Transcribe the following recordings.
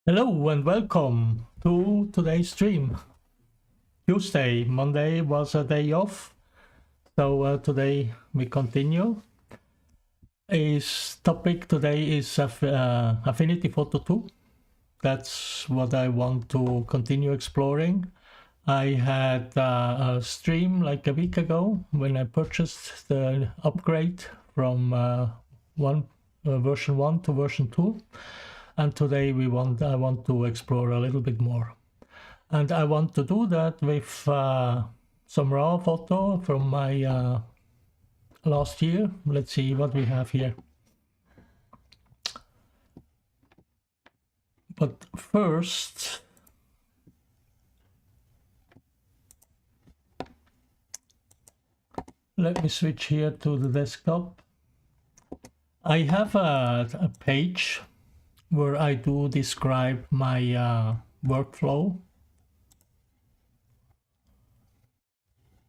Hello and welcome to today's stream. Tuesday, Monday was a day off, so today we continue. His topic today is Affinity Photo 2. That's what I want to continue exploring. I had a stream like a week ago when I purchased the upgrade from version 1 to version 2. And today I want to explore a little bit more. And I want to do that with some raw photo from my last year. Let's see what we have here. But first, let me switch here to the desktop. I have a page where I do describe my workflow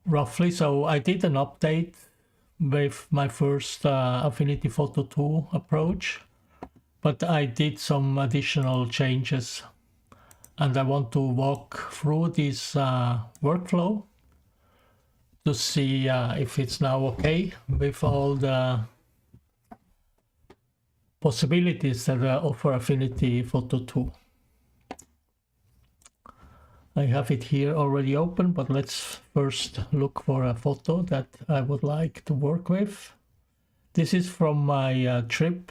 roughly. So I did an update with my first Affinity Photo 2 approach, but I did some additional changes and I want to walk through this workflow to see if it's now okay with all the possibilities that offer Affinity Photo 2. I have it here already open, but let's first look for a photo that I would like to work with. This is from my trip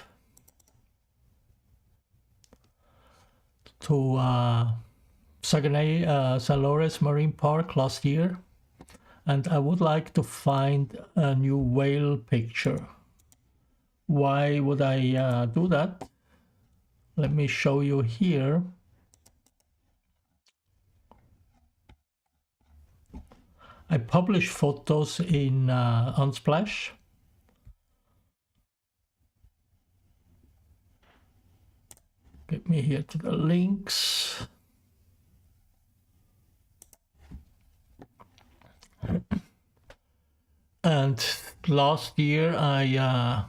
to Saguenay St. Lawrence Marine Park last year, and I would like to find a new whale picture. Why would I do that? Let me show you here. I publish photos in Unsplash. Get me here to the links. And last year I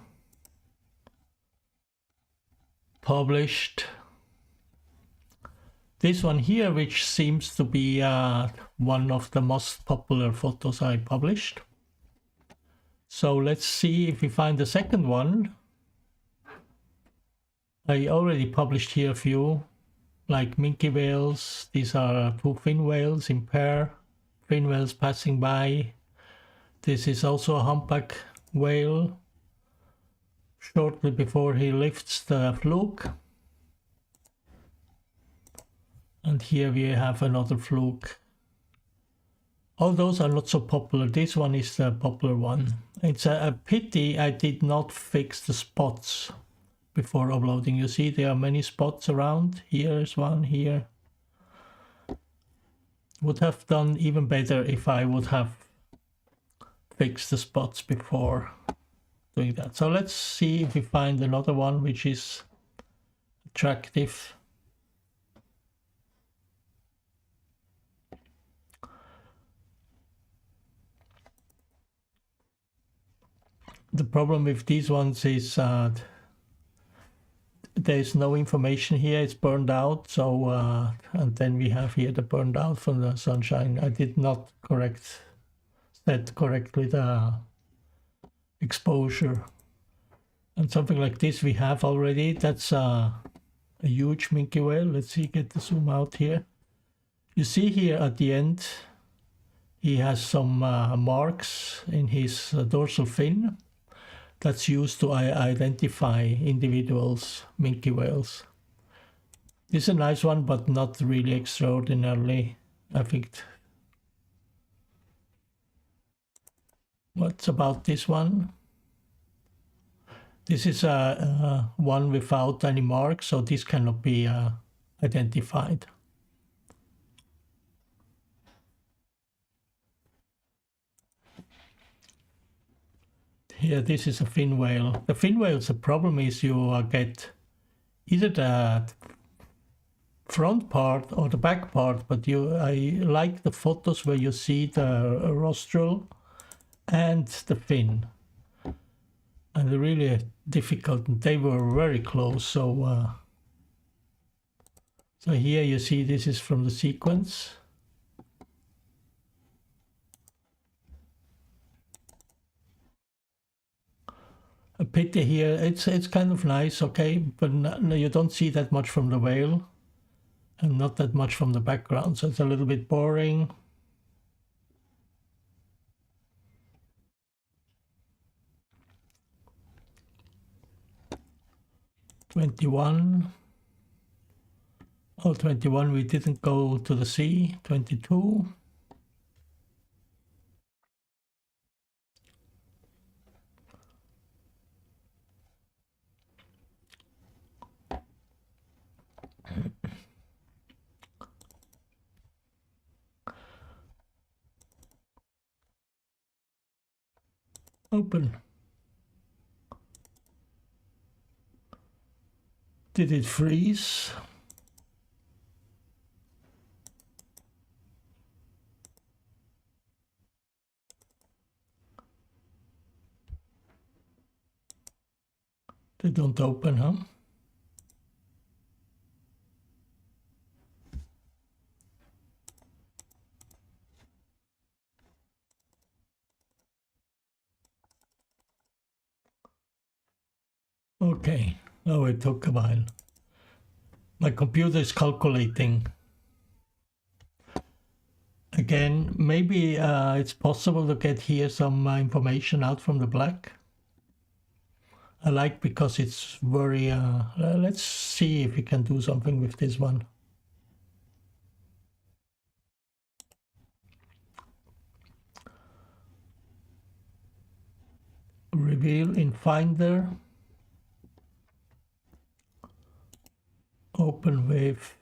published this one here, which seems to be one of the most popular photos I published. So let's see if we find the second one. I already published here a few, like minke whales. These are two fin whales in pair, fin whales passing by. This is also a humpback whale shortly before he lifts the fluke. And here we have another fluke. All those are not so popular. This one is the popular one. It's a pity I did not fix the spots before uploading. You see there are many spots around. Here's one here. Would have done even better if I would have fixed the spots before doing that. So let's see if we find another one which is attractive. The problem with these ones is there's no information here, it's burned out. So and then we have here the burned out from the sunshine. I did not set correctly the exposure. And something like this we have already. That's a huge minke whale. Let's see, get the zoom out here. You see here at the end, he has some marks in his dorsal fin. That's used to identify individuals, minke whales. This is a nice one, but not really extraordinarily, I think. What's about this one? This is a one without any marks, so this cannot be identified. Here, this is a fin whale. The fin whales, the problem is you get either the front part or the back part, but I like the photos where you see the rostral and the fin. And they're really difficult. They were very close, so So here you see this is from the sequence. A pity here, it's kind of nice, okay, but no, you don't see that much from the veil and not that much from the background, so it's a little bit boring. '21. Oh, 21, we didn't go to the sea. 22. Open. Did it freeze? They don't open, huh? Okay. Oh, it took a while. My computer is calculating. Again, maybe it's possible to get here some information out from the black. I like because it's very... let's see if we can do something with this one. Reveal in Finder. Open with...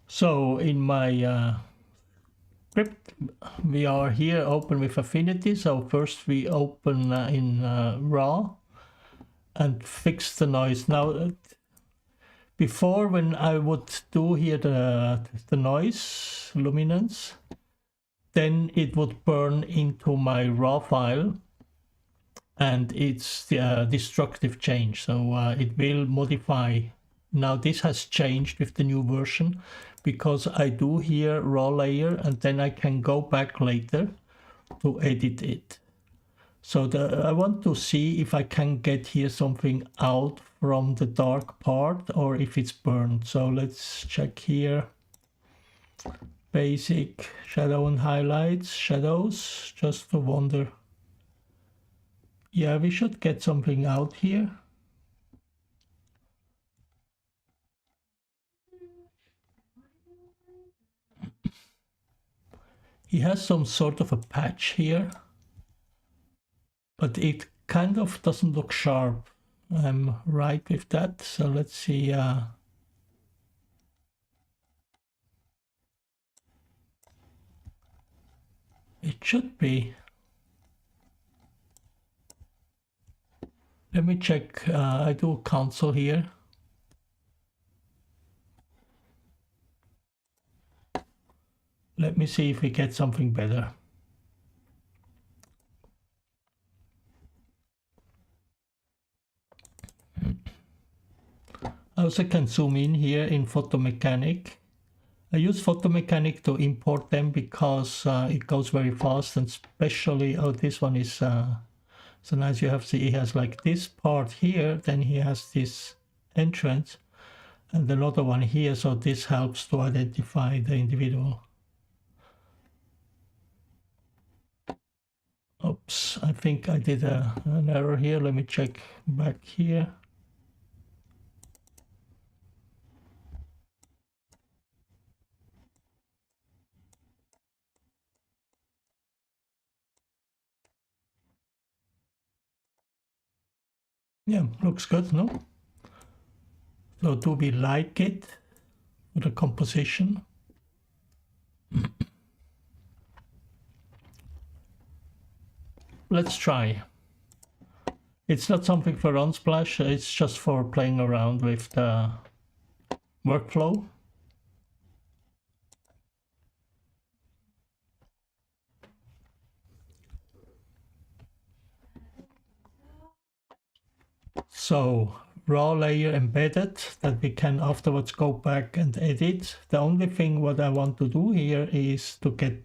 So in my script, we are here open with Affinity. So first we open in RAW and fix the noise. Now, before when I would do here the noise luminance, then it would burn into my RAW file and it's the destructive change. So it will modify. Now this has changed with the new version because I do here raw layer and then I can go back later to edit it. So I want to see if I can get here something out from the dark part or if it's burned. So let's check here. Basic shadow and highlights, shadows, just to wonder. Yeah, we should get something out here. He has some sort of a patch here, but it kind of doesn't look sharp. I'm right with that. So let's see. It should be. Let me check. I do console here. Let me see if we get something better. I also can zoom in here in Photo Mechanic. I use Photo Mechanic to import them because it goes very fast, and especially, oh, this one is so nice. You have, see, he has like this part here, then he has this entrance and another one here, so this helps to identify the individual. Oops, I think I did an error here. Let me check back here. Yeah, looks good, no? So do we like it for the composition? Let's try. It's not something for Unsplash, it's just for playing around with the workflow. So raw layer embedded that we can afterwards go back and edit. The only thing what I want to do here is to get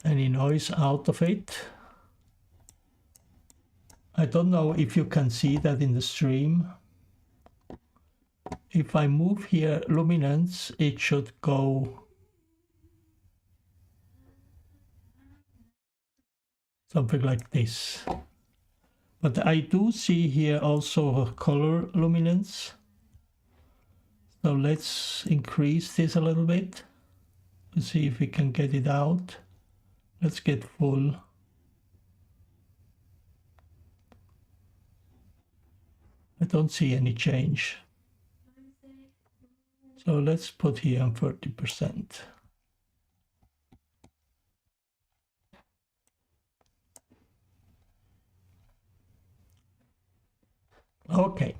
any noise out of it. I don't know if you can see that in the stream. If I move here luminance, it should go something like this. But I do see here also a color luminance. So let's increase this a little bit to see if we can get it out. Let's get full. I don't see any change. So let's put here on 30%. Okay.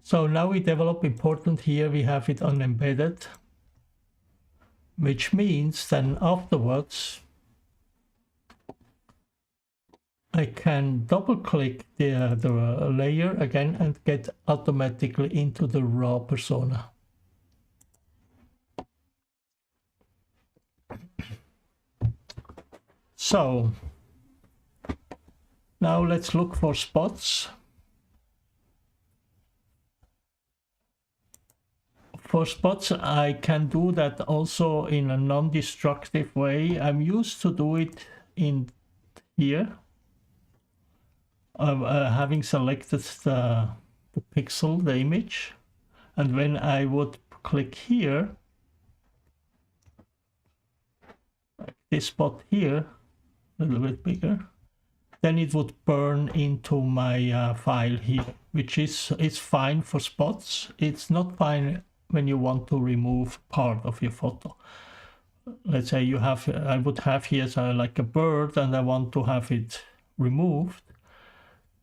So now we develop important here, we have it on embedded, which means then afterwards I can double click the layer again and get automatically into the raw persona. So now let's look for spots. For spots, I can do that also in a non-destructive way. I'm used to do it in here. Having selected the pixel, the image, and when I would click here, like this spot here, a little bit bigger, then it would burn into my file here, which is fine for spots. It's not fine when you want to remove part of your photo. Let's say you have, I would have here like a bird and I want to have it removed.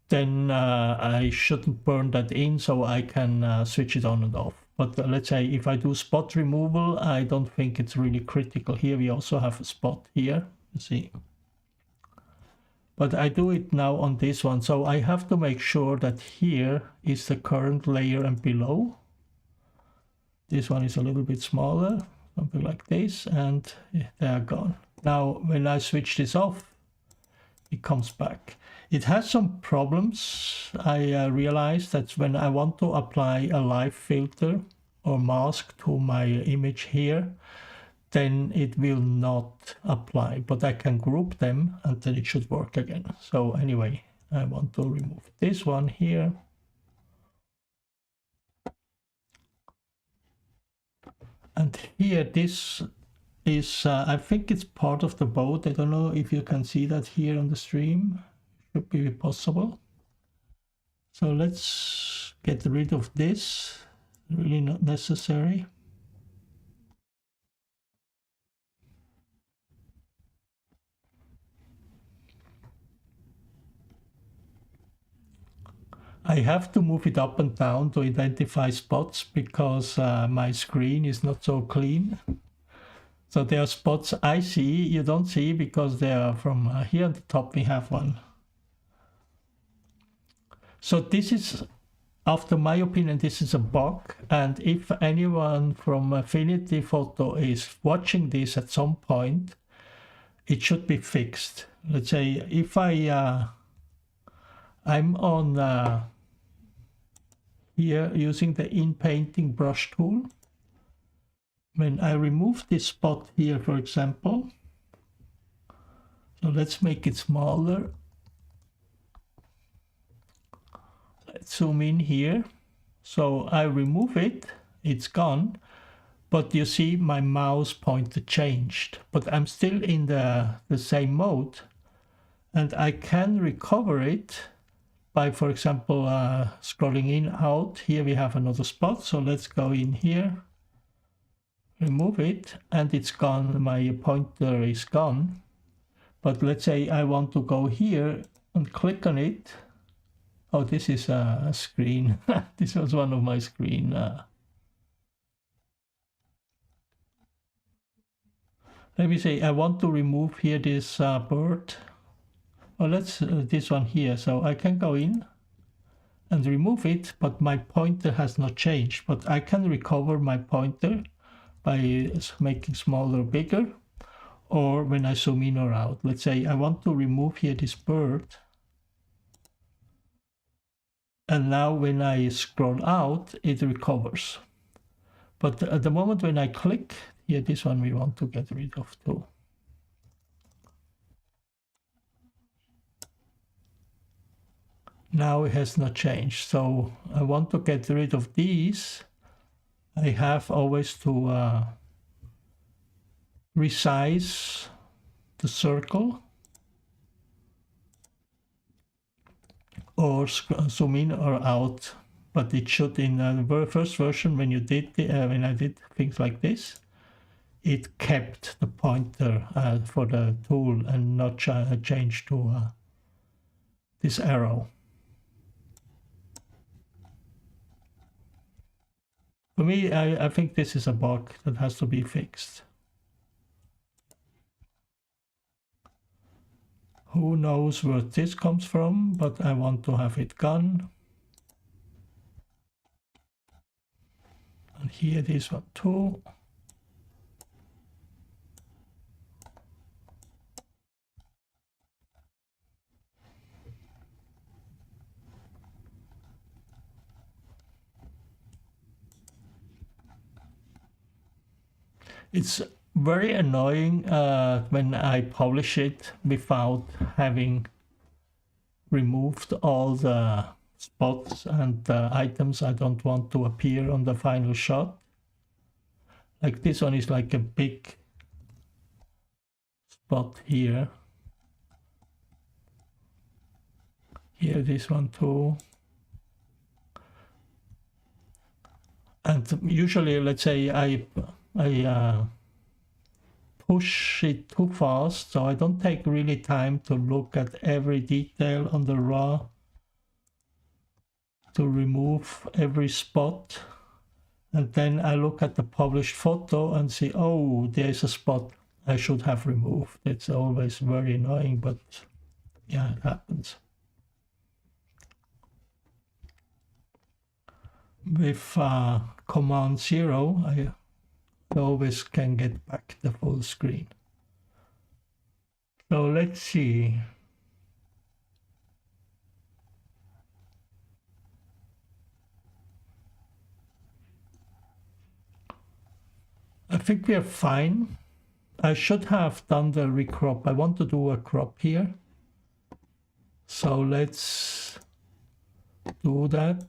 Then I shouldn't burn that in, so I can switch it on and off. But let's say if I do spot removal, I don't think it's really critical. Here we also have a spot here, you see. But I do it now on this one, so I have to make sure that here is the current layer and below. This one is a little bit smaller, something like this, and they are gone. Now, when I switch this off, it comes back. It has some problems. I realized that when I want to apply a live filter or mask to my image here, then it will not apply, but I can group them and then it should work again. So anyway, I want to remove this one here. And here, this is, I think it's part of the boat. I don't know if you can see that here on the stream. Should be possible. So let's get rid of this, really not necessary. I have to move it up and down to identify spots because my screen is not so clean. So there are spots I see, you don't see because they are from here on the top we have one. So this is, after my opinion, this is a bug, and if anyone from Affinity Photo is watching this at some point, it should be fixed. Let's say if I'm on here using the in-painting brush tool. When I remove this spot here, for example, so let's make it smaller. Let's zoom in here. So I remove it, it's gone, but you see my mouse pointer changed, but I'm still in the same mode, and I can recover it by, for example, scrolling in, out. Here we have another spot, so let's go in here, remove it, and it's gone. My pointer is gone. But let's say I want to go here and click on it. Oh, this is a screen. This was one of my screen. Let me say I want to remove here this bird. well, let's this one here. So I can go in and remove it, but my pointer has not changed. But I can recover my pointer by making smaller or bigger, or when I zoom in or out. Let's say I want to remove here this bird. And now when I scroll out, it recovers. But at the moment when I click, here, this one we want to get rid of too. Now it has not changed. So I want to get rid of these. I have always to resize the circle or zoom in or out. But it should, in the first version, when you did when I did things like this, it kept the pointer for the tool and not changed to this arrow. For me, I think this is a bug that has to be fixed. Who knows where this comes from, but I want to have it gone. And here, this one too. It's very annoying when I publish it without having removed all the spots and items I don't want to appear on the final shot. Like this one is like a big spot here. Here, this one too. And usually, let's say I push it too fast, so I don't take really time to look at every detail on the raw to remove every spot. And then I look at the published photo and see, oh, there's a spot I should have removed. It's always very annoying, but yeah, it happens. With Command 0, I always can get back the full screen. So let's see. I think we are fine. I should have done the recrop. I want to do a crop here. So let's do that.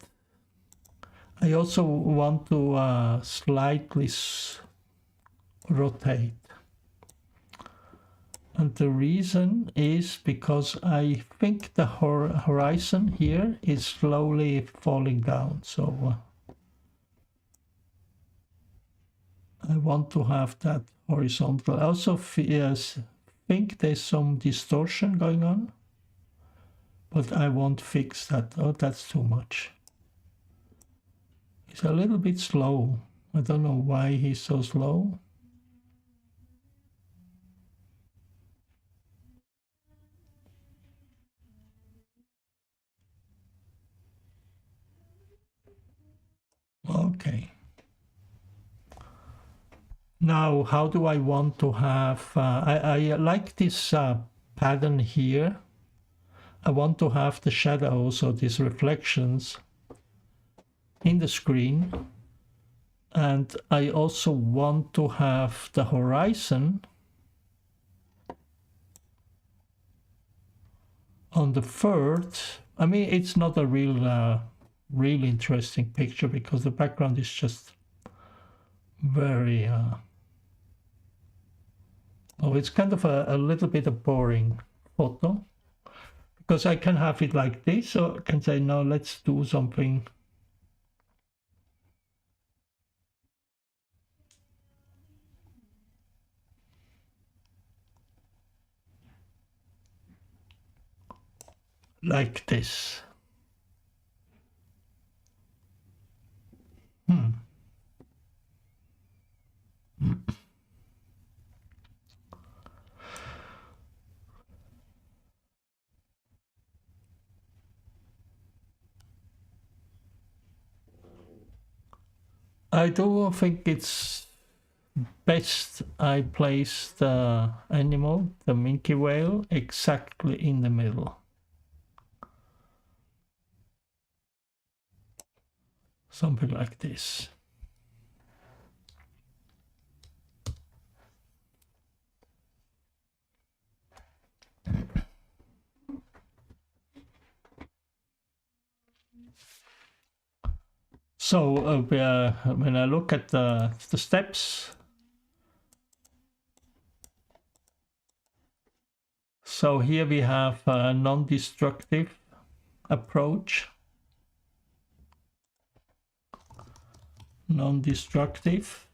I also want to slightly rotate. And the reason is because I think the horizon here is slowly falling down. So I want to have that horizontal. I also think there's some distortion going on, but I won't fix that. Oh, that's too much. He's a little bit slow. I don't know why he's so slow. Okay. Now, how do I want to have, I like this pattern here. I want to have the shadows or these reflections in the screen. And I also want to have the horizon on the third. I mean, it's not a real interesting picture because the background is just very, it's kind of a little bit of boring photo. Because I can have it like this, or I can say, no, let's do something like this. I do think it's best I place the animal, the minke whale, exactly in the middle. Something like this. So when I look at the steps, so here we have a non-destructive approach. Non-destructive,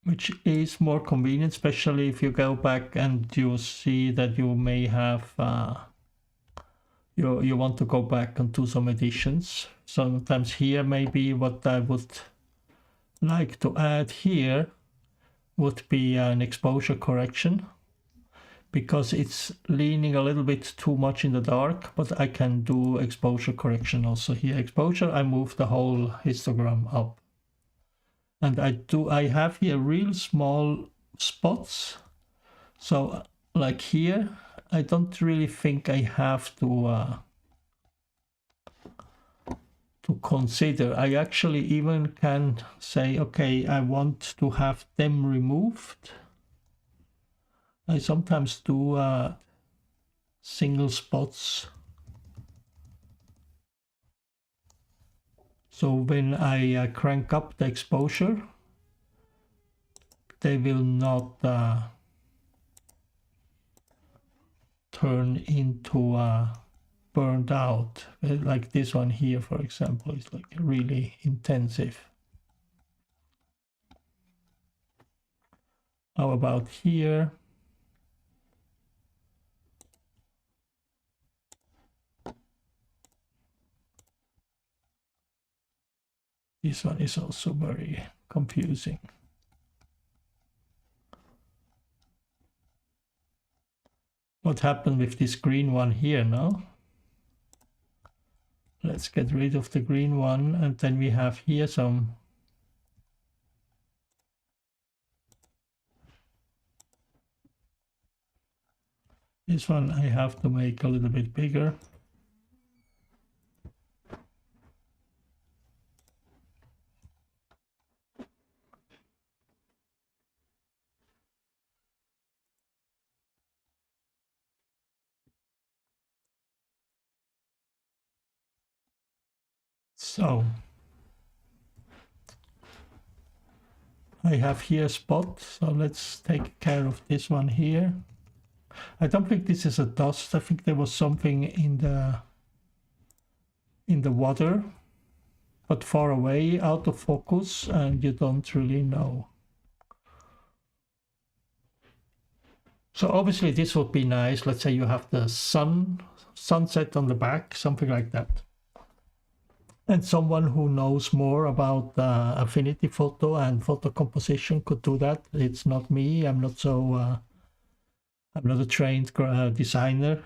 which is more convenient, especially if you go back and you see that you may have you want to go back and do some additions. Sometimes here maybe what I would like to add here would be an exposure correction, because it's leaning a little bit too much in the dark, but I can do exposure correction also here. Exposure, I move the whole histogram up. And I have here real small spots. So like here, I don't really think I have to consider. I actually even can say, okay, I want to have them removed. I sometimes do single spots. So when I crank up the exposure, they will not turn into burned out. Like this one here, for example, is like really intensive. How about here? This one is also very confusing. What happened with this green one here now? Let's get rid of the green one, and then we have here some this one I have to make a little bit bigger. So I have here a spot, so let's take care of this one here. I don't think this is a dust. I think there was something in the water, but far away, out of focus, and you don't really know. So obviously this would be nice. Let's say you have the sunset on the back, something like that. And someone who knows more about Affinity photo and photo composition could do that. It's not me. I'm not a trained designer.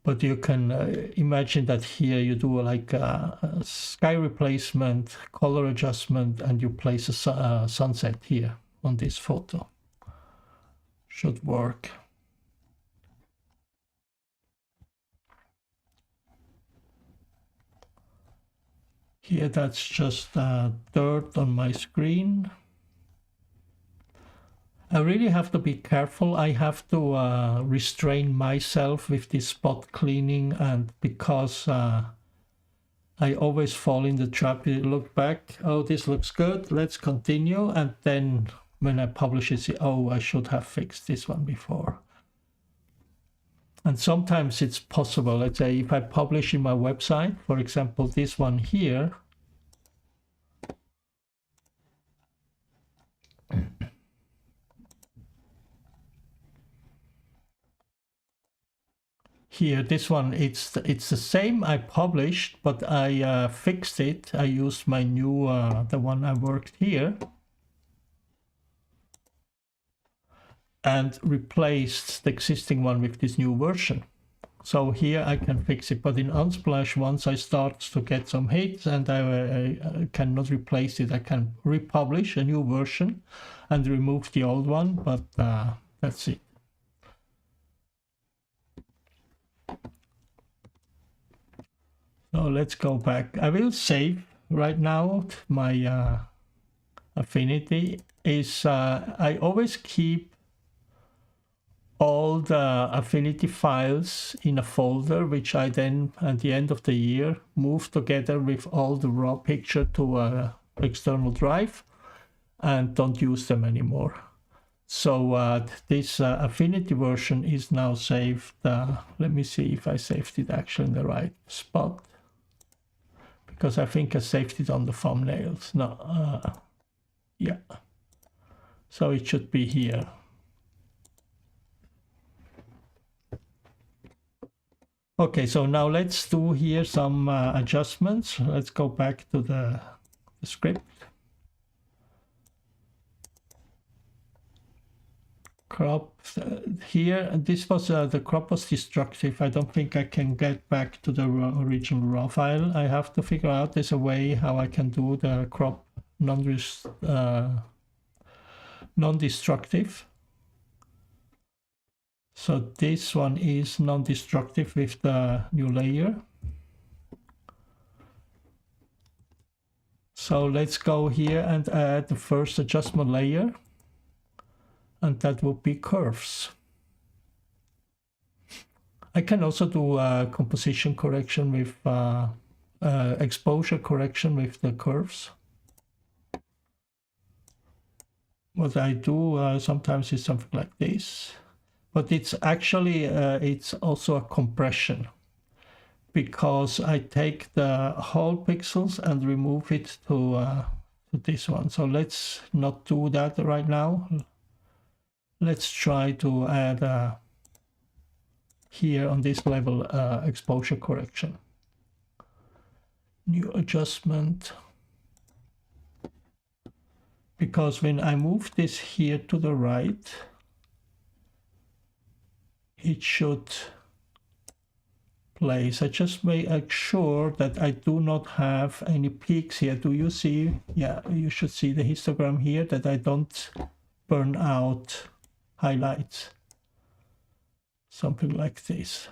But you can imagine that here you do like a sky replacement, color adjustment, and you place a sunset here on this photo. Should work. Here, that's just dirt on my screen. I really have to be careful. I have to restrain myself with this spot cleaning, and because I always fall in the trap. You look back, oh, this looks good, let's continue, and then when I publish it, say, oh, I should have fixed this one before. And sometimes it's possible. Let's say if I publish in my website, for example, this one here, here, this one, it's the same I published, but I fixed it. I used my new, the one I worked here, and replaced the existing one with this new version. So here I can fix it, but in Unsplash, once I start to get some hits and I cannot replace it, I can republish a new version and remove the old one, but that's it. So let's go back. I will save right now. My Affinity is, I always keep all the Affinity files in a folder, which I then at the end of the year move together with all the raw picture to a external drive and don't use them anymore. So this Affinity version is now saved. Let me see if I saved it actually in the right spot, because I think I saved it on the thumbnails. No, yeah. So it should be here. Okay, so now let's do here some adjustments. Let's go back to the script. Crop here, and this was the crop was destructive. I don't think I can get back to the original raw file. I have to figure out there's a way how I can do the crop non-destructive. So this one is non-destructive with the new layer. So let's go here and add the first adjustment layer, and that would be curves. I can also do composition correction with exposure correction with the curves. What I do sometimes is something like this, but it's actually it's also a compression, because I take the whole pixels and remove it to this one. So let's not do that right now. Let's try to add here on this level exposure correction. New adjustment. Because when I move this here to the right, it should place. I just make sure that I do not have any peaks here. Do you see? Yeah, you should see the histogram here, that I don't burn out highlights. Something like this.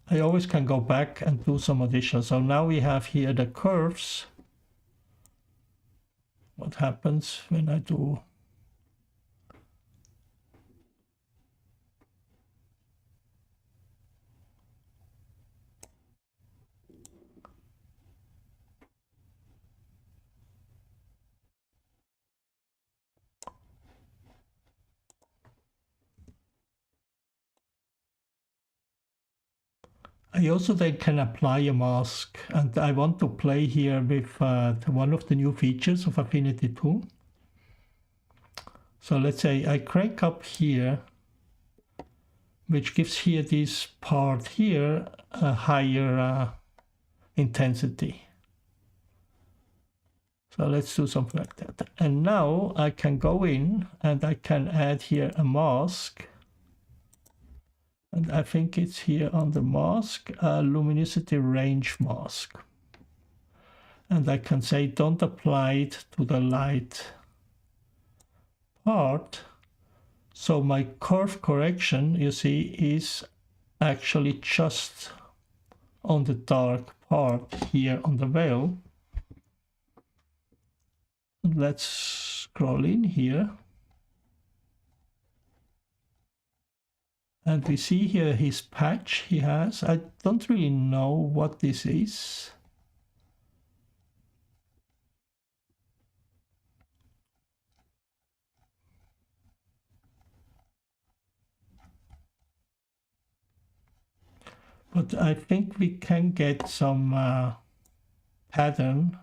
I always can go back and do some addition. So now we have here the curves. What happens when I do? I also then can apply a mask, and I want to play here with one of the new features of Affinity 2. So let's say I crank up here, which gives here this part here a higher intensity. So let's do something like that. And now I can go in and I can add here a mask. And I think it's here on the mask, luminosity range mask. And I can say don't apply it to the light part. So my curve correction, you see, is actually just on the dark part here on the veil. And let's scroll in here. And we see here his patch he has. I don't really know what this is. But I think we can get some pattern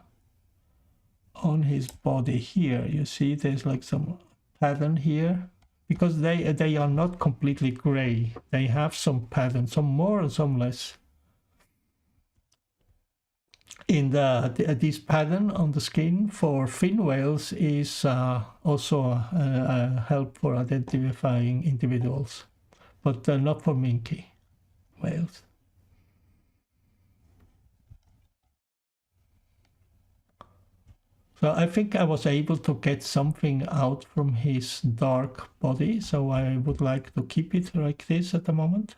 on his body here. You see there's like some pattern here. Because they are not completely gray. They have some pattern, some more and some less. in this pattern on the skin for fin whales is also a help for identifying individuals, but not for minke whales. So I think I was able to get something out from his dark body, so I would like to keep it like this at the moment.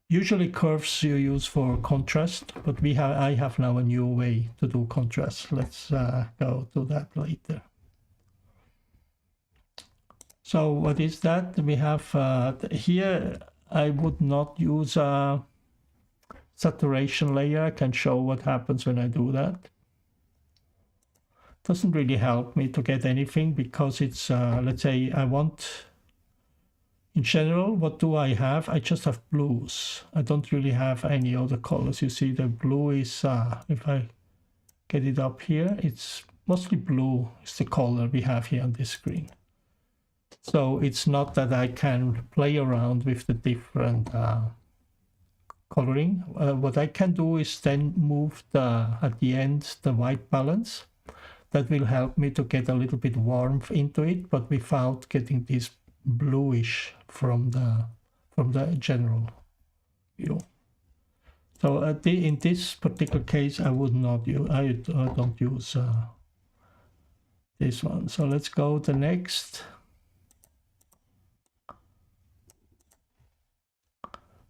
Usually curves you use for contrast, but I have now a new way to do contrast. Let's go to that later. So what is that? We have here, I would not use a saturation layer. I can show what happens when I do that. Doesn't really help me to get anything because it's, let's say I want, in general, what do I have? I just have blues. I don't really have any other colors. You see the blue is, if I get it up here, it's mostly blue. It's the color we have here on this screen. So it's not that I can play around with the different coloring. What I can do is then move at the end the white balance. That will help me to get a little bit warmth into it, but without getting this bluish from the general view. So in this particular case, I would not use. I don't use this one. So let's go to the next.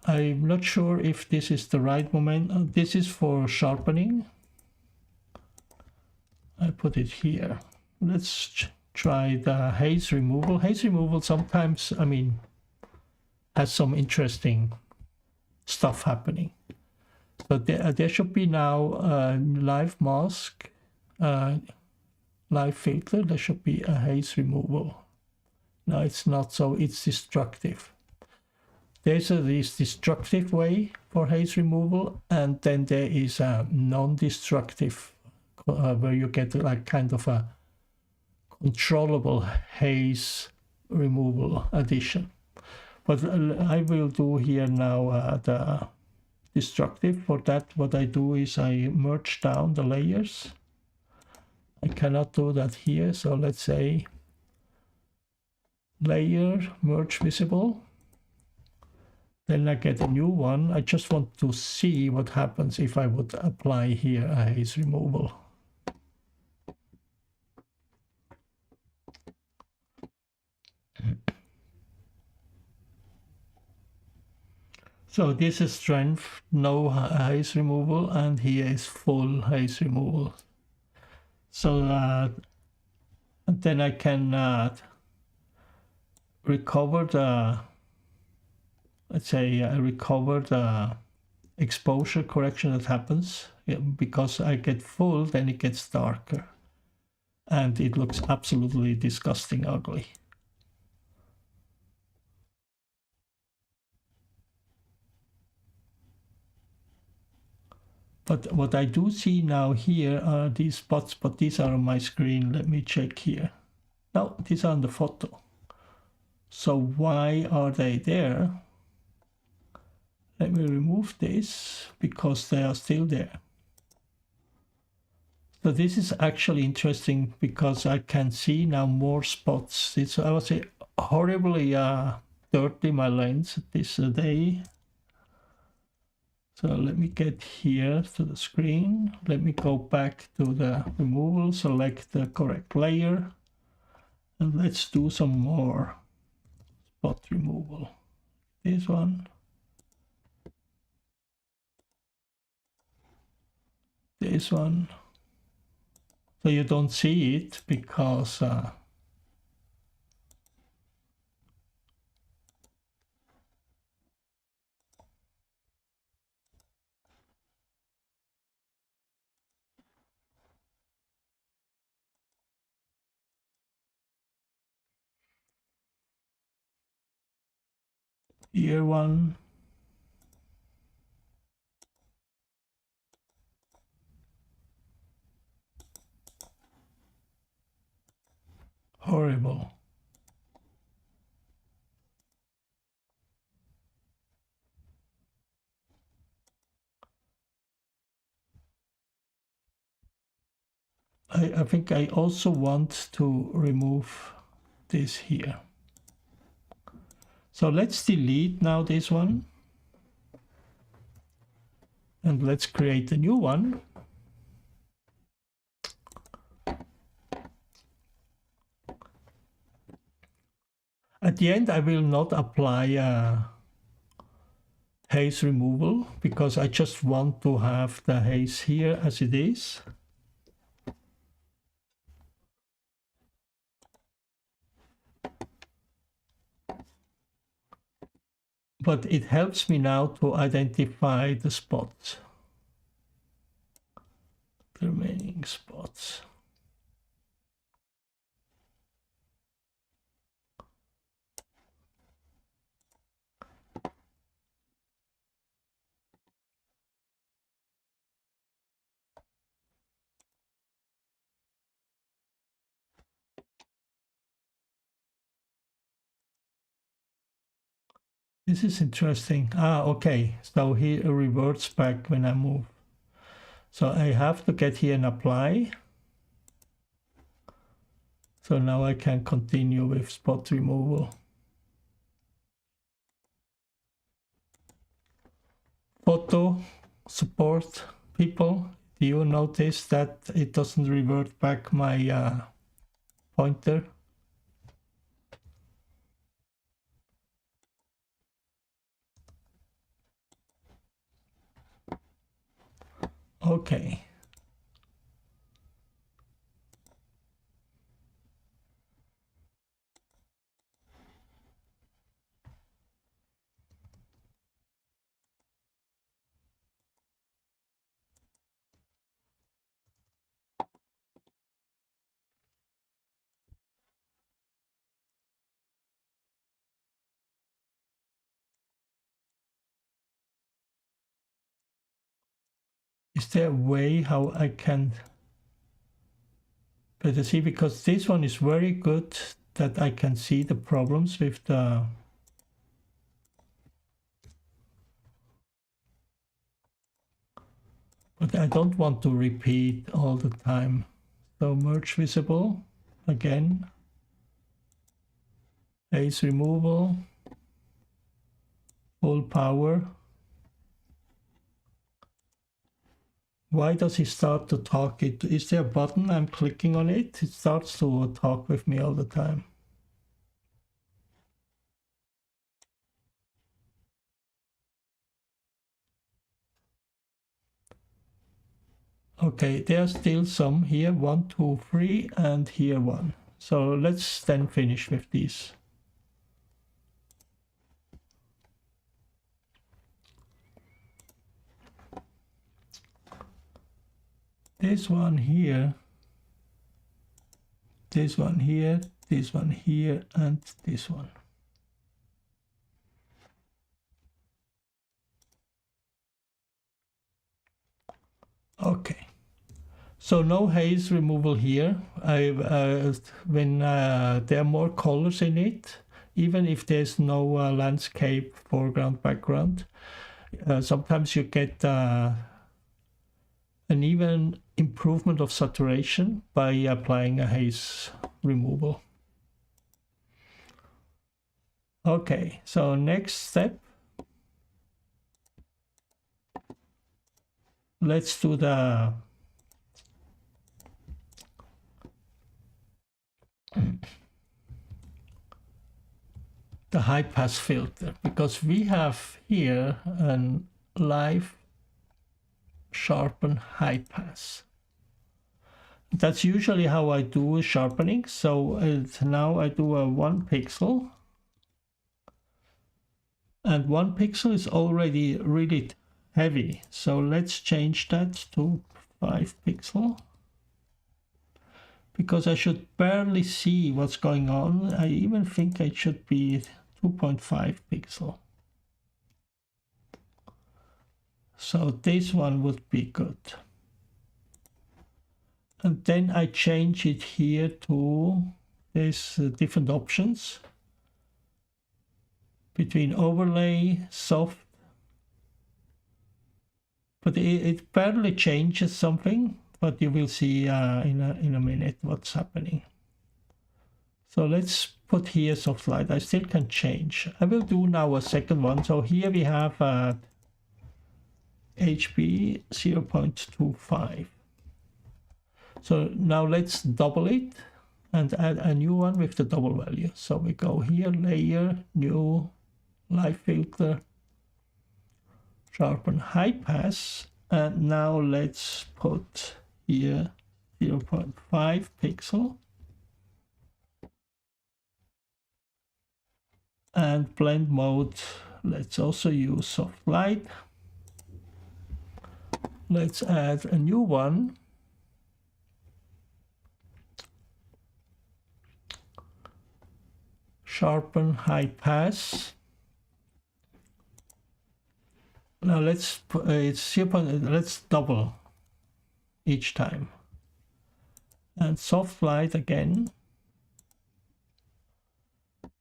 I'm not sure if this is the right moment. This is for sharpening. I put it here. Let's try the haze removal. Haze removal sometimes, I mean, has some interesting stuff happening. So there should be now a live mask, live filter. There should be a haze removal. No, it's not, so it's destructive. There's this destructive way for haze removal, and then there is a non-destructive where you get like kind of a controllable haze removal addition. But I will do here now the destructive. For that, what I do is I merge down the layers. I cannot do that here, so let's say layer, merge visible. Then I get a new one. I just want to see what happens if I would apply here a haze removal. So this is strength, no haze removal, and here is full haze removal. So and then I can recover the, let's say recover the exposure correction that happens. Because I get full, then it gets darker. And it looks absolutely disgusting ugly. But what I do see now here are these spots, but these are on my screen. Let me check here. No, these are on the photo. So why are they there? Let me remove this because they are still there. So this is actually interesting because I can see now more spots. It's, I would say, horribly dirty, my lens this day. So let me get here to the screen. Let me go back to the removal, select the correct layer, and let's do some more spot removal. This one. This one. So you don't see it because here one. Horrible. I think I also want to remove this here. So let's delete now this one. And let's create a new one. At the end, I will not apply haze removal because I just want to have the haze here as it is. But it helps me now to identify the spots, the remaining spots. This is interesting. Okay. So he reverts back when I move. So I have to get here and apply. So now I can continue with spot removal. Photo support people, do you notice that it doesn't revert back my pointer? Okay. Is there a way how I can better see? Because this one is very good that I can see the problems with the... But I don't want to repeat all the time. So merge visible again. Haze removal. Full power. Why does he start to talk? Is there a button? I'm clicking on it. It starts to talk with me all the time. Okay, there are still some here. 1, 2, 3, and here 1. So let's then finish with these. This one here, this one here, this one here, and this one. Okay, so no haze removal here. When there are more colors in it, even if there's no landscape, foreground, background, sometimes you get an even improvement of saturation by applying a haze removal. Okay, so next step. Let's do the high pass filter, because we have here a live sharpen high pass. That's usually how I do sharpening. So now I do a 1 pixel, and 1 pixel is already really heavy. So let's change that to 5 pixel, because I should barely see what's going on. I even think it should be 2.5 pixel. So this one would be good. And then I change it here to these different options between overlay, soft. But it barely changes something. but you will see in a minute what's happening. So let's put here soft light. I still can change. I will do now a second one. So here we have HP 0.25. So now let's double it and add a new one with the double value. So we go here, layer, new, light filter, sharpen high pass, and now let's put here 0.5 pixel. And blend mode, let's also use soft light. Let's add a new one. Sharpen high pass. Now let's put let's double each time. And soft light again.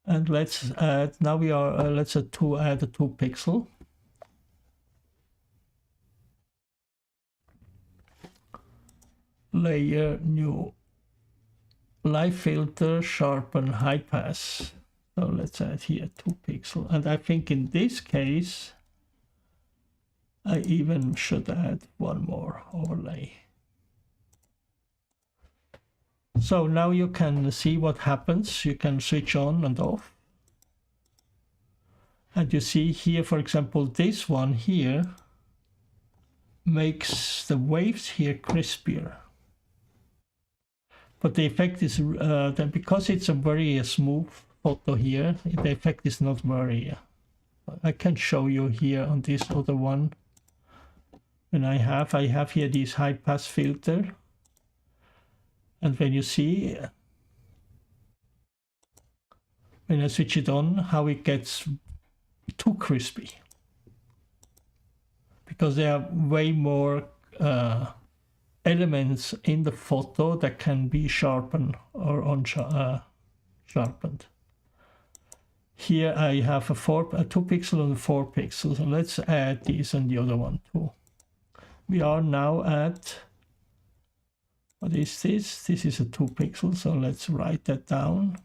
And let's add, now we are, let's add a 2 pixel. Layer, new, light filter, sharpen, high pass. So let's add here 2 pixel. And I think in this case, I even should add one more overlay. So now you can see what happens. You can switch on and off. And you see here, for example, this one here makes the waves here crispier. But the effect is, because it's a very smooth photo here, the effect is not very... I can show you here on this other one. When I have here this high pass filter. And when you see, when I switch it on, how it gets too crispy. Because there are way more elements in the photo that can be sharpened or sharpened. Here I have a 2 pixel and 4 pixels. So let's add these and the other one too. We are now at... What is this? This is a 2 pixel, so let's write that down.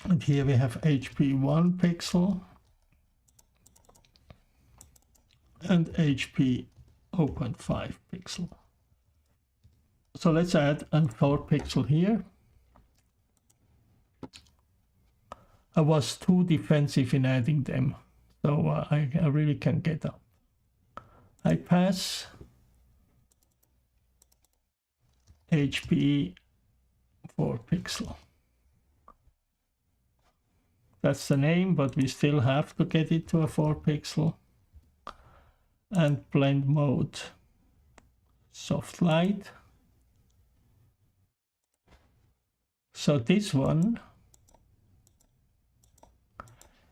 And here we have HP 1 pixel and HP 0.5 pixel. So let's add a 4 pixel here. I was too defensive in adding them. So I really can get up. I pass HP 4 pixel. That's the name, but we still have to get it to a 4 pixel. And blend mode, soft light. So this one,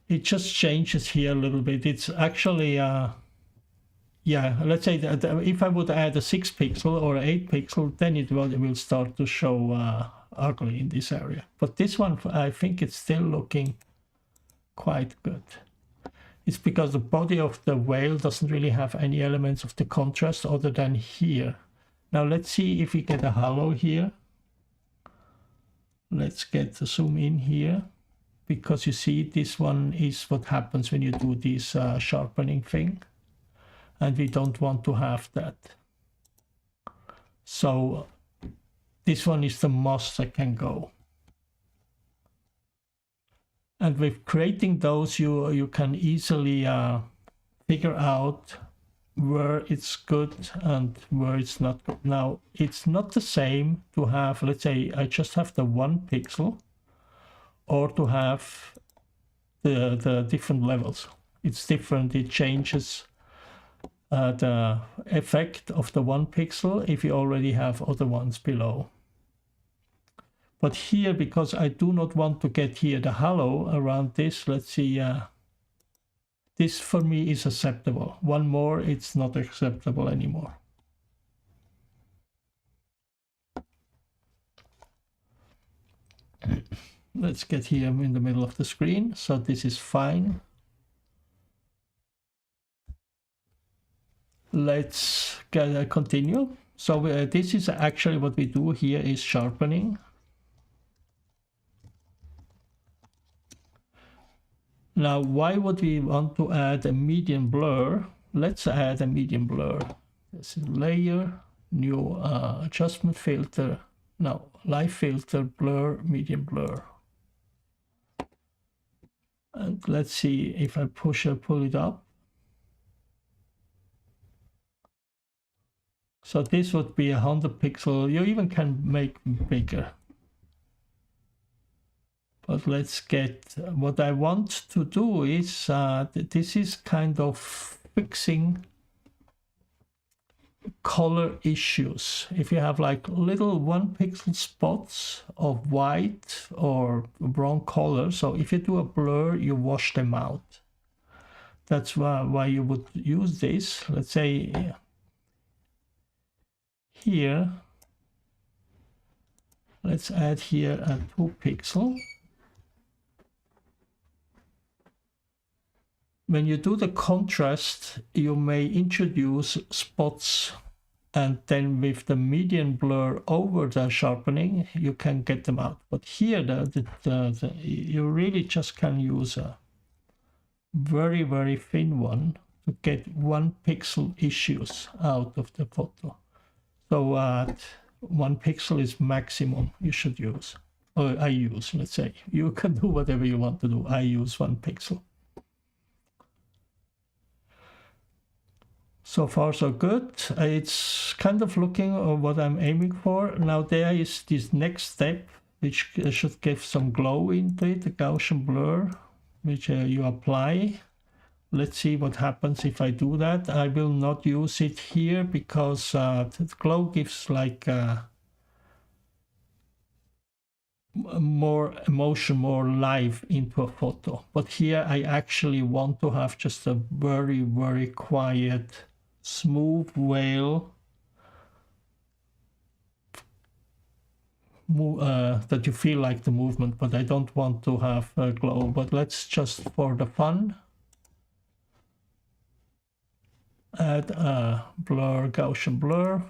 it just changes here a little bit. It's actually, yeah, let's say that if I would add a 6 pixel or 8 pixel, then it will start to show ugly in this area. But this one, I think it's still looking quite good. It's because the body of the whale doesn't really have any elements of the contrast other than here. Now let's see if we get a halo here. Let's get the zoom in here. Because you see, this one is what happens when you do this sharpening thing. And we don't want to have that. So this one is the most that can go. And with creating those, you can easily figure out where it's good and where it's not good. Now, it's not the same to have, let's say, I just have the 1 pixel, or to have the different levels. It's different. It changes the effect of the 1 pixel if you already have other ones below. But here, because I do not want to get here the halo around this, let's see, this for me is acceptable. One more, it's not acceptable anymore. Let's get here in the middle of the screen. So this is fine. let's continue. So this is actually what we do here is sharpening. Now, why would we want to add a median blur? Let's add a median blur. This is layer, new adjustment filter. No, live filter, blur, median blur. And let's see if I push or pull it up. So this would be 100 pixel. You even can make bigger. But let's get, what I want to do is, this is kind of fixing color issues. If you have like little 1 pixel spots of white or wrong color, so if you do a blur, you wash them out. That's why you would use this. Let's say here, let's add here a 2 pixel. When you do the contrast, you may introduce spots, and then with the median blur over the sharpening, you can get them out. But here, you really just can use a very, very thin one to get 1 pixel issues out of the photo. So 1 pixel is maximum you should use, or I use, let's say. You can do whatever you want to do. I use 1 pixel. So far, so good. It's kind of looking at what I'm aiming for. Now there is this next step, which should give some glow into it, the Gaussian blur, which you apply. Let's see what happens if I do that. I will not use it here because the glow gives like more emotion, more life into a photo. But here I actually want to have just a very, very quiet, smooth whale that you feel like the movement, but I don't want to have a glow. But let's just, for the fun, add a blur, Gaussian blur.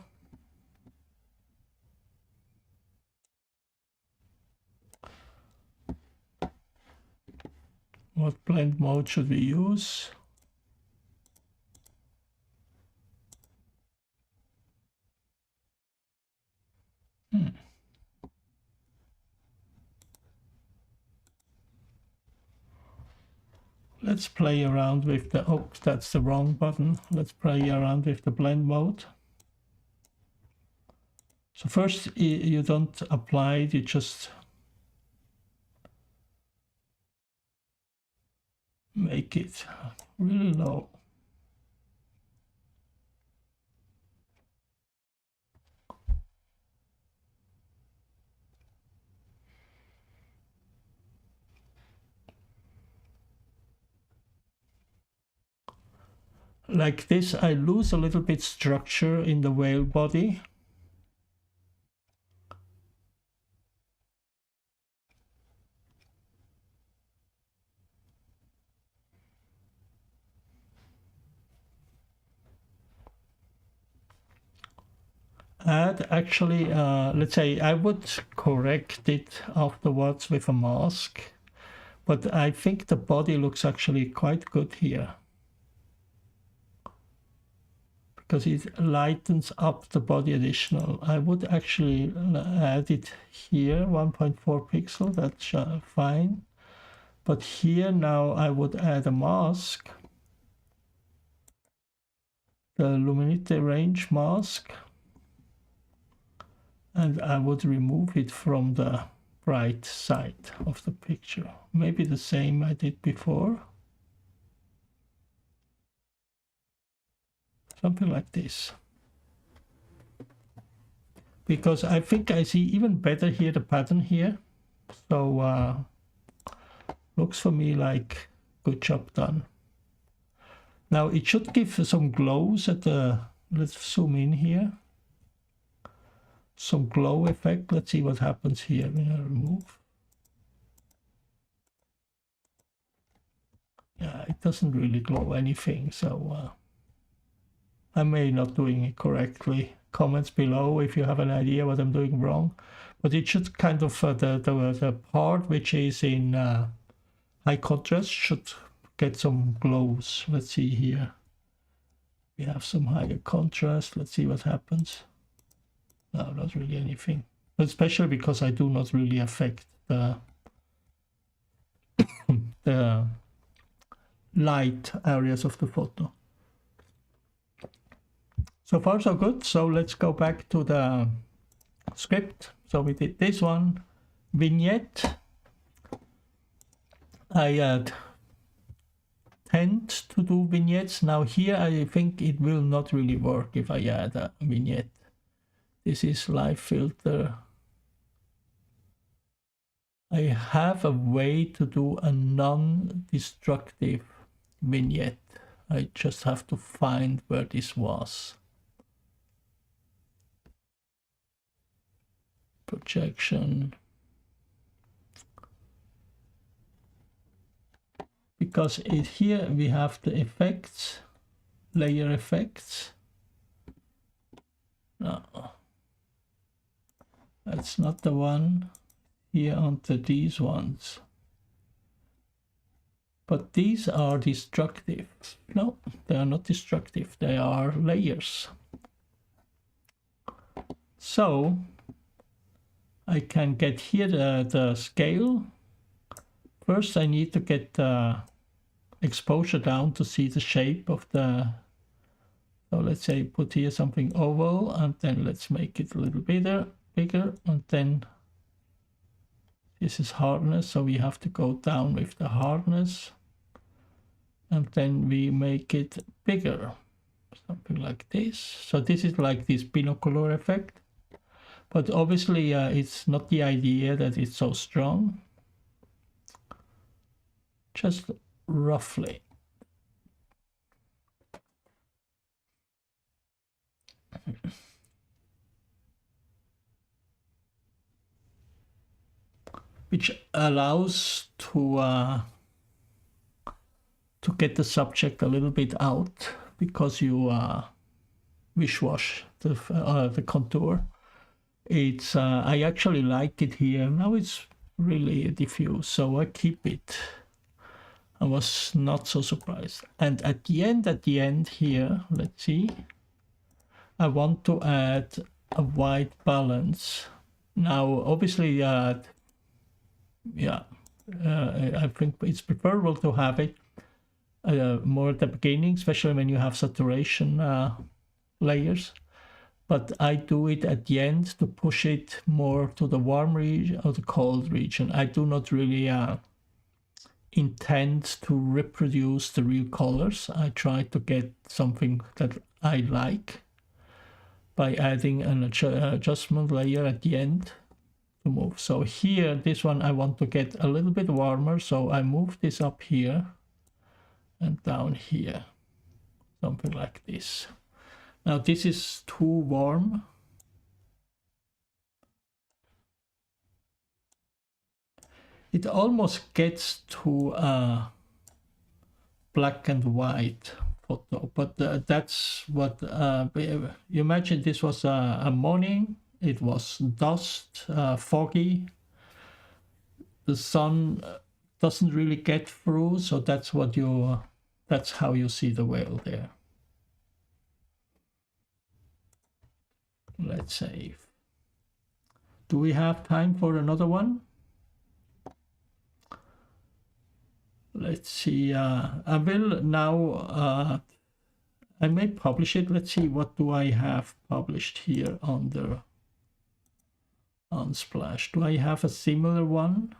What blend mode should we use? Let's play around with the, oh, that's the wrong button. Let's play around with the blend mode. So first, you don't apply it, you just make it really low. Like this, I lose a little bit structure in the whale body. And actually, let's say I would correct it afterwards with a mask, but I think the body looks actually quite good here, because it lightens up the body additional. I would actually add it here, 1.4 pixel, that's fine. But here now I would add a mask, the luminity range mask, and I would remove it from the right side of the picture. Maybe the same I did before. Something like this. Because I think I see even better here the pattern here. So looks for me like good job done. Now it should give some glows at the, let's zoom in here. Some glow effect. Let's see what happens here when I remove. Yeah, it doesn't really glow anything, so I may not doing it correctly. Comments below if you have an idea what I'm doing wrong. But it should kind of, the part which is in high contrast should get some glows. Let's see here. We have some higher contrast. Let's see what happens. No, not really anything. Especially because I do not really affect the the light areas of the photo. So far so good. So let's go back to the script. So we did this one, vignette. I tend to do vignettes. Now here I think it will not really work if I add a vignette. This is live filter. I have a way to do a non-destructive vignette. I just have to find where this was. Projection. Because here we have the effects, layer effects. No, that's not the one. Here onto these ones. But these are destructive. No, they are not destructive. They are layers. So I can get here the scale. First I need to get the exposure down to see the shape of the, so let's say put here something oval, and then let's make it a little bigger, and then this is hardness, so we have to go down with the hardness, and then we make it bigger, something like this. So this is like this binocular effect, but obviously it's not the idea that it's so strong. Just roughly. Which allows to get the subject a little bit out, because you wish wash the contour. It's I actually like it here. Now it's really diffuse, so I keep it. I was not so surprised. And at the end here, let's see, I want to add a white balance. Now, obviously, yeah, I think it's preferable to have it more at the beginning, especially when you have saturation layers. But I do it at the end to push it more to the warm region or the cold region. I do not really intend to reproduce the real colors. I try to get something that I like by adding an adjustment layer at the end to move. So here, this one I want to get a little bit warmer, so I move this up here and down here, something like this. Now this is too warm. It almost gets to a black and white photo, but that's what you imagine. This was a morning. It was dust, foggy. The sun doesn't really get through, so that's what that's how you see the whale there. Let's save. Do we have time for another one? Let's see. I will now. I may publish it. Let's see, what do I have published here on Unsplash? Do I have a similar one?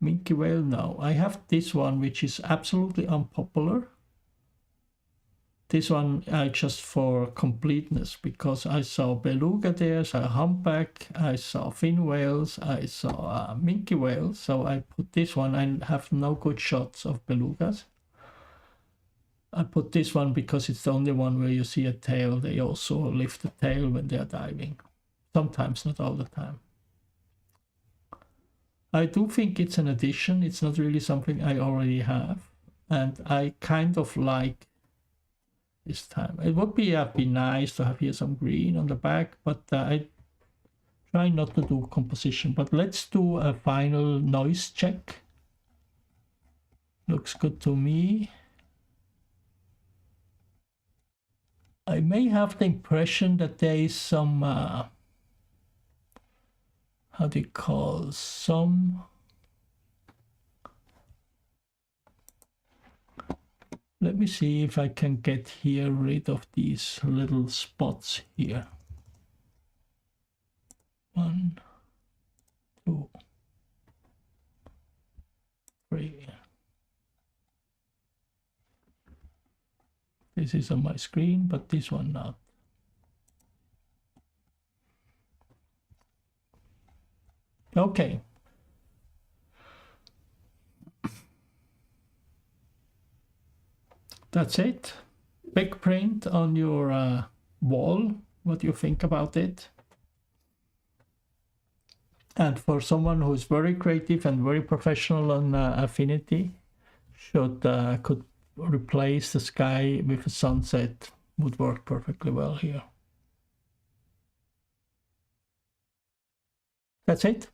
Minke whale? No. I have this one, which is absolutely unpopular. This one just for completeness, because I saw beluga there, I saw humpback, I saw fin whales, I saw minke whales. So I put this one. I have no good shots of belugas. I put this one because it's the only one where you see a tail. They also lift the tail when they are diving. Sometimes, not all the time. I do think it's an addition. It's not really something I already have. And I kind of like this time. It would be nice to have here some green on the back, but I try not to do composition. But let's do a final noise check. Looks good to me. I may have the impression that there is some, how do you call, some, let me see if I can get here rid of these little spots here. 1, 2, 3. This is on my screen, but this one not. Okay. That's it. Big print on your wall. What do you think about it? And for someone who's very creative and very professional on Affinity, could replace the sky with a sunset, would work perfectly well here. That's it.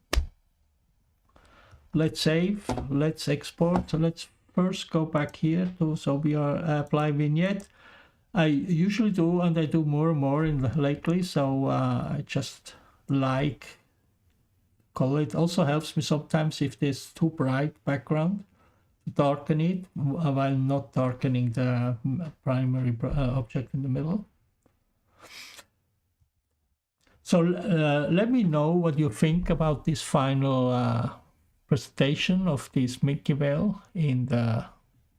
Let's save, let's export. So let's first go back here so we are apply vignette. I usually do, and I do more and more lately, so I just like color. It also helps me sometimes if there's too bright background, darken it while not darkening the primary object in the middle. So let me know what you think about this final presentation of this Milky Way in the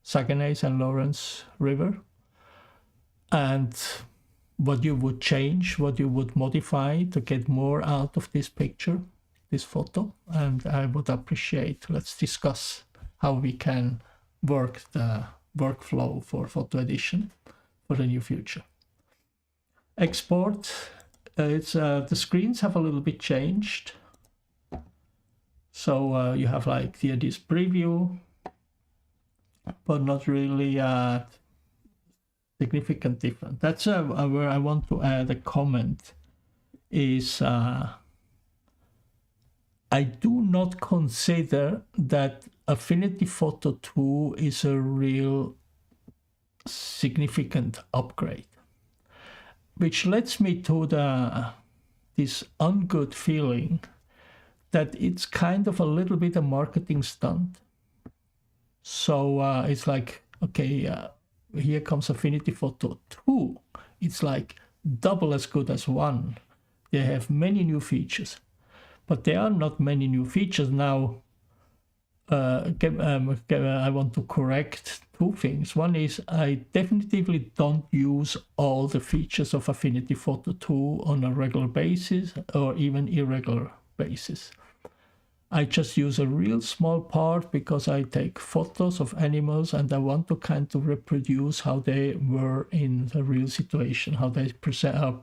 Saguenay and Lawrence River, and what you would change, what you would modify to get more out of this picture, this photo. And I would appreciate, let's discuss how we can work the workflow for photo edition for the near future. Export, the screens have a little bit changed. So you have like here this preview, but not really significant difference. That's where I want to add a comment is I do not consider that Affinity Photo 2 is a real significant upgrade, which leads me to this ungood feeling that it's kind of a little bit a marketing stunt. So it's like, okay, here comes Affinity Photo 2. It's like double as good as 1. They have many new features, but there are not many new features. Now, I want to correct 2 things. One is I definitively don't use all the features of Affinity Photo 2 on a regular basis or even irregular basis. I just use a real small part because I take photos of animals and I want to kind of reproduce how they were in the real situation, how they are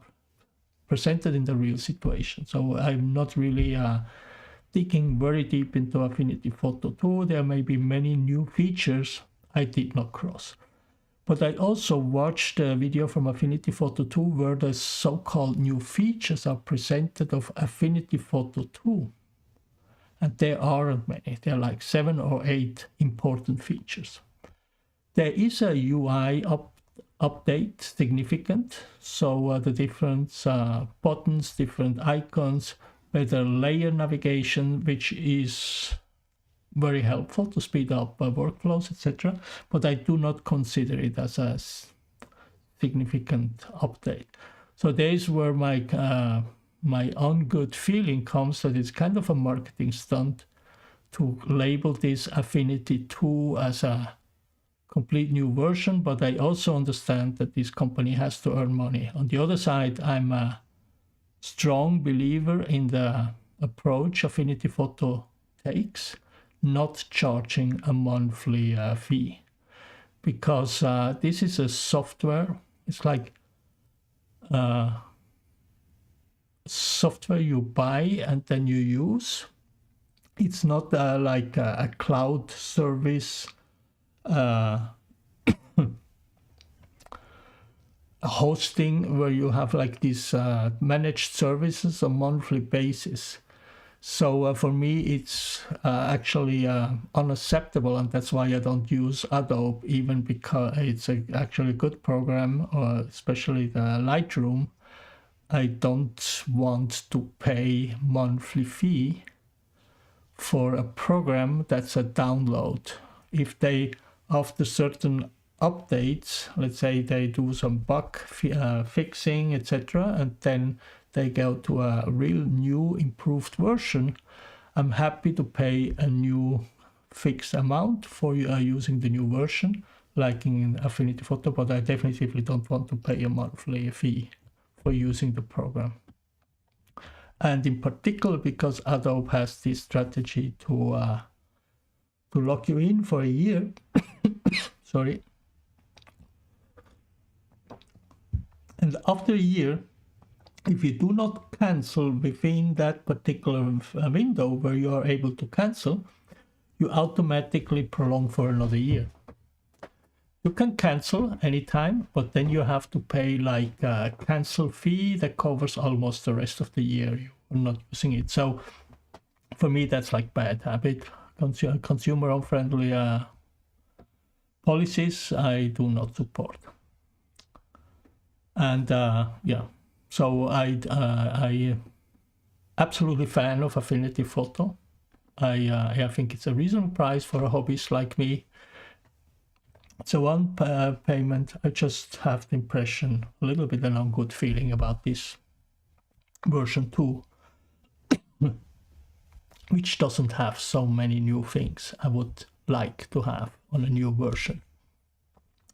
presented in the real situation. So I'm not really digging very deep into Affinity Photo 2. There may be many new features I did not cross. But I also watched a video from Affinity Photo 2 where the so-called new features are presented of Affinity Photo 2. And there aren't many. There are like 7 or 8 important features. There is a UI update, significant. So the different buttons, different icons, better layer navigation, which is very helpful to speed up workflows, etc. But I do not consider it as a significant update. So there is where my ungood feeling comes, that it's kind of a marketing stunt to label this Affinity 2 as a complete new version, but I also understand that this company has to earn money. On the other side, I'm a strong believer in the approach Affinity Photo takes, not charging a monthly fee, because this is a software. It's like software you buy and then you use. It's not like a cloud service hosting where you have like these managed services on monthly basis. So for me, it's actually unacceptable, and that's why I don't use Adobe, even because it's actually a good program, especially the Lightroom. I don't want to pay monthly fee for a program that's a download. If they, after certain updates, let's say they do some bug fixing, etc., and then they go to a real new improved version, I'm happy to pay a new fixed amount for using the new version, like in Affinity Photo, but I definitively don't want to pay a monthly fee for using the program. And in particular, because Adobe has this strategy to lock you in for a year, sorry, and after a year, if you do not cancel within that particular window where you are able to cancel, you automatically prolong for another year. You can cancel anytime, but then you have to pay like a cancel fee that covers almost the rest of the year you're not using it. So for me, that's like bad habit. Consumer unfriendly policies I do not support. And yeah. So I absolutely fan of Affinity Photo. I think it's a reasonable price for a hobbyist like me. It's a one payment. I just have the impression, a little bit an ungood feeling about this version 2, which doesn't have so many new things I would like to have on a new version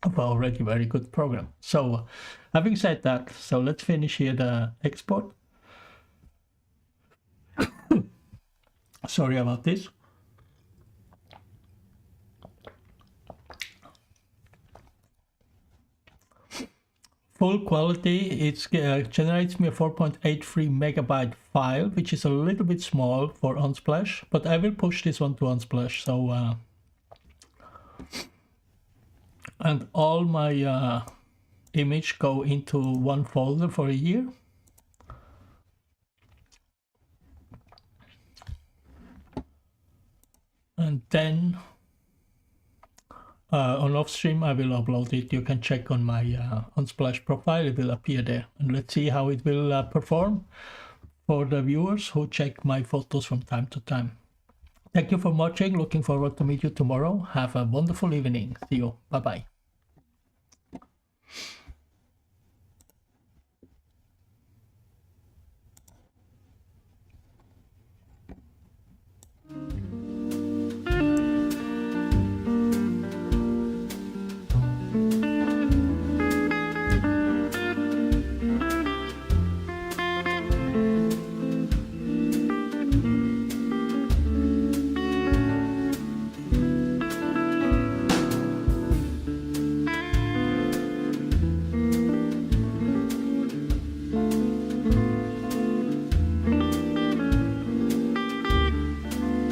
of an already very good program. So having said that, so let's finish here the export. Sorry about this. Full quality, it generates me a 4.83 megabyte file, which is a little bit small for Unsplash, but I will push this one to Unsplash. So and all my image go into one folder for a year. And then on Offstream, I will upload it. You can check on my Unsplash profile. It will appear there. And let's see how it will perform for the viewers who check my photos from time to time. Thank you for watching. Looking forward to meet you tomorrow. Have a wonderful evening. See you. Bye-bye.